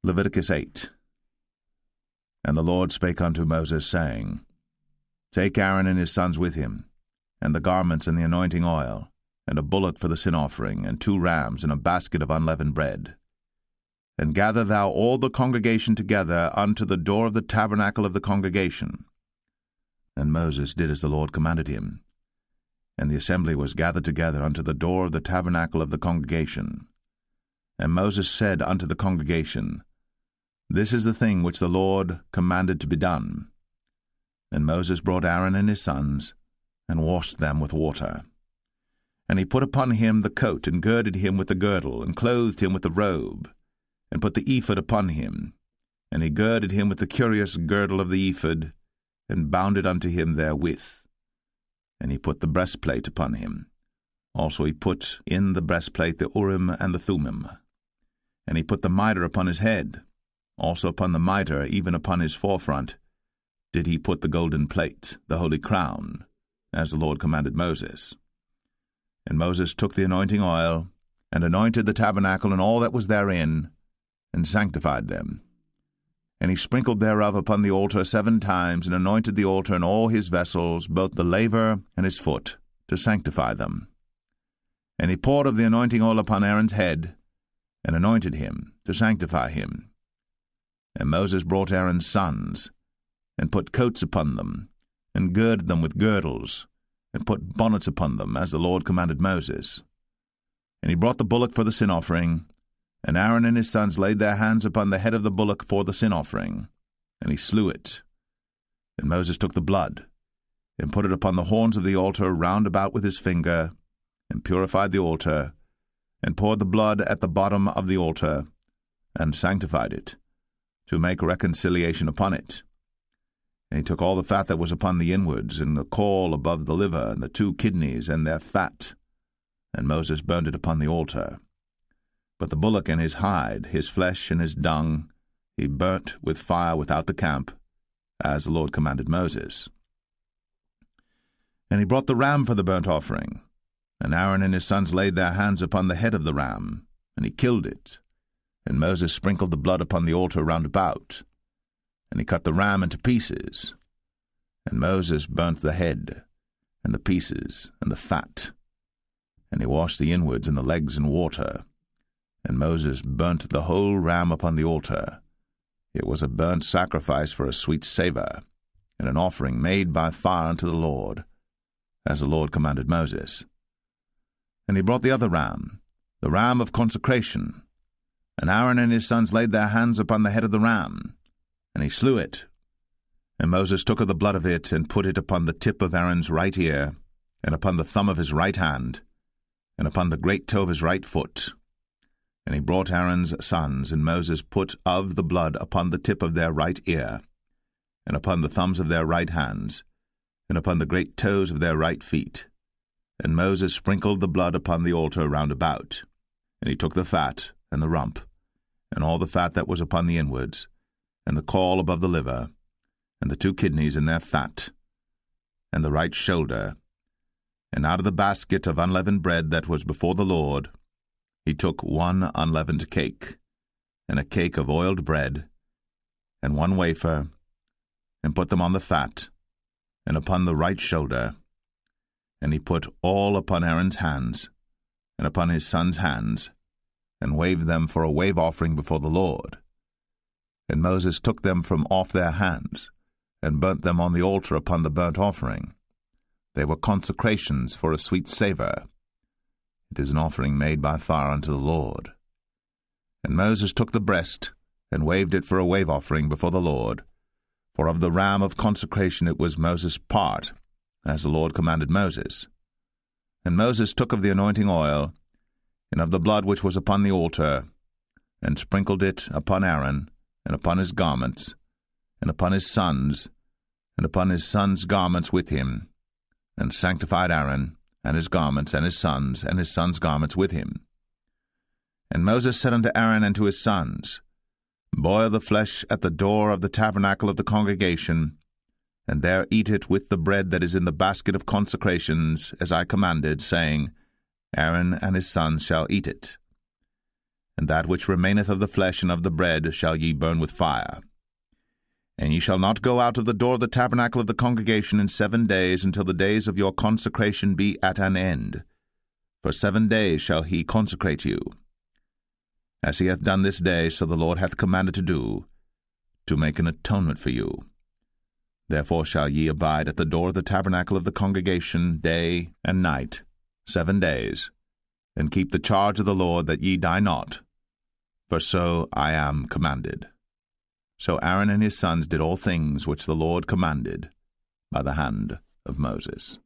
Leviticus 8. And the Lord spake unto Moses, saying, Take Aaron and his sons with him, and the garments and the anointing oil, and a bullock for the sin offering, and 2 rams, and a basket of unleavened bread. And gather thou all the congregation together unto the door of the tabernacle of the congregation. And Moses did as the Lord commanded him. And the assembly was gathered together unto the door of the tabernacle of the congregation. And Moses said unto the congregation, This is the thing which the Lord commanded to be done. And Moses brought Aaron and his sons, and washed them with water. And he put upon him the coat, and girded him with the girdle, and clothed him with the robe, and put the ephod upon him. And he girded him with the curious girdle of the ephod, and bound it unto him therewith. And he put the breastplate upon him. Also he put in the breastplate the Urim and the Thummim. And he put the mitre upon his head. Also upon the mitre, even upon his forefront, did he put the golden plate, the holy crown, as the Lord commanded Moses. And Moses took the anointing oil, and anointed the tabernacle and all that was therein, and sanctified them. And he sprinkled thereof upon the altar 7 times, and anointed the altar and all his vessels, both the laver and his foot, to sanctify them. And he poured of the anointing oil upon Aaron's head, and anointed him, to sanctify him. And Moses brought Aaron's sons, and put coats upon them, and girded them with girdles, and put bonnets upon them, as the Lord commanded Moses. And he brought the bullock for the sin offering, and Aaron and his sons laid their hands upon the head of the bullock for the sin offering, and he slew it. And Moses took the blood, and put it upon the horns of the altar round about with his finger, and purified the altar, and poured the blood at the bottom of the altar, and sanctified it, to make reconciliation upon it. And he took all the fat that was upon the inwards, and the caul above the liver, and the 2 kidneys, and their fat, and Moses burned it upon the altar. But the bullock and his hide, his flesh and his dung, he burnt with fire without the camp, as the Lord commanded Moses. And he brought the ram for the burnt offering, and Aaron and his sons laid their hands upon the head of the ram, and he killed it. And Moses sprinkled the blood upon the altar round about, and he cut the ram into pieces. And Moses burnt the head, and the pieces, and the fat. And he washed the inwards and the legs in water. And Moses burnt the whole ram upon the altar. It was a burnt sacrifice for a sweet savour, and an offering made by fire unto the Lord, as the Lord commanded Moses. And he brought the other ram, the ram of consecration. And Aaron and his sons laid their hands upon the head of the ram, and he slew it. And Moses took of the blood of it, and put it upon the tip of Aaron's right ear, and upon the thumb of his right hand, and upon the great toe of his right foot. And he brought Aaron's sons, and Moses put of the blood upon the tip of their right ear, and upon the thumbs of their right hands, and upon the great toes of their right feet. And Moses sprinkled the blood upon the altar round about. And he took the fat, and the rump, and all the fat that was upon the inwards, and the caul above the liver, and the 2 kidneys and their fat, and the right shoulder, and out of the basket of unleavened bread that was before the Lord, he took 1 unleavened cake, and a cake of oiled bread, and 1 wafer, and put them on the fat, and upon the right shoulder. And he put all upon Aaron's hands, and upon his sons' hands, and waved them for a wave offering before the Lord. And Moses took them from off their hands, and burnt them on the altar upon the burnt offering. They were consecrations for a sweet savour. It is an offering made by fire unto the Lord. And Moses took the breast, and waved it for a wave offering before the Lord. For of the ram of consecration it was Moses' part, as the Lord commanded Moses. And Moses took of the anointing oil, and of the blood which was upon the altar, and sprinkled it upon Aaron, and upon his garments, and upon his sons, and upon his sons' garments with him, and sanctified Aaron, and his garments, and his sons' garments with him. And Moses said unto Aaron and to his sons, Boil the flesh at the door of the tabernacle of the congregation, and there eat it with the bread that is in the basket of consecrations, as I commanded, saying, Aaron and his sons shall eat it. and that which remaineth of the flesh and of the bread shall ye burn with fire. And ye shall not go out of the door of the tabernacle of the congregation in 7 days, until the days of your consecration be at an end. For 7 days shall he consecrate you. As he hath done this day, so the Lord hath commanded to do, to make an atonement for you. Therefore shall ye abide at the door of the tabernacle of the congregation day and night 7 days, and keep the charge of the Lord, that ye die not, for so I am commanded. So Aaron and his sons did all things which the Lord commanded by the hand of Moses.